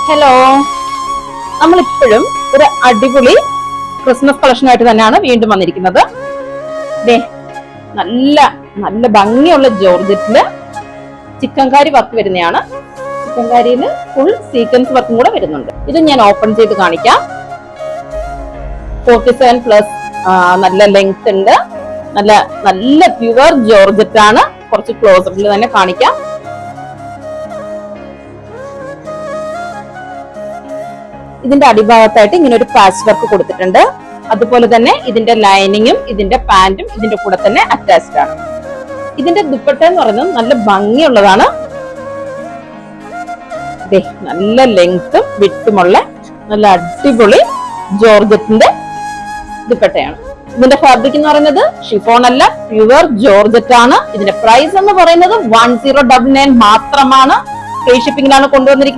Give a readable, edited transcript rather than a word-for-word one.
Hello, നമ്മളിപ്പോഴും ഒരു അടിപൊളി ക്രിസ്മസ് കളക്ഷനായിട്ട് തന്നെയാണ് വീണ്ടും വന്നിരിക്കുന്നത്. നല്ല നല്ല ഭംഗിയുള്ള ജോർജറ്റില് ചിക്കൻ കാരി വർക്ക് വരുന്നതാണ്. ചിക്കൻ കാരിയില് ഫുൾ സീക്വൻസ് വർക്കും കൂടെ വരുന്നുണ്ട്. ഇത് ഞാൻ ഓപ്പൺ ചെയ്ത് കാണിക്കാം. 47+ നല്ല ലെങ്ത് ഉണ്ട്. നല്ല നല്ല പ്യുവർ ജോർജറ്റ് ആണ്. കുറച്ച് ക്ലോസപ്പിൽ തന്നെ കാണിക്കാം. ഇതിന്റെ അടിഭാഗത്തായിട്ട് ഇങ്ങനെ ഒരു പാച്ച് വർക്ക് കൊടുത്തിട്ടുണ്ട്. അതുപോലെ തന്നെ ഇതിന്റെ ലൈനിങ്ങും ഇതിന്റെ പാന്റും ഇതിന്റെ കൂടെ തന്നെ അറ്റാച്ച്ഡ് ആണ്. ഇതിന്റെ ദുപ്പട്ട എന്ന് പറയുന്നത് നല്ല ഭംഗിയുള്ളതാണ്. നല്ല ലെങ്ത്തും വിട്ടുമുള്ള നല്ല അടിപൊളി ജോർജറ്റിന്റെ ദുപ്പട്ടയാണ്. ഇതിന്റെ ഫാബ്രിക് എന്ന് പറയുന്നത് ഷിഫോൺ അല്ല, പ്യുവർ ജോർജറ്റ് ആണ്. ഇതിന്റെ പ്രൈസ് എന്ന് പറയുന്നത് 1099 മാത്രമാണ്. ഫ്രീ ഷിപ്പിംഗിലാണ് കൊണ്ടുവന്നിരിക്കുന്നത്.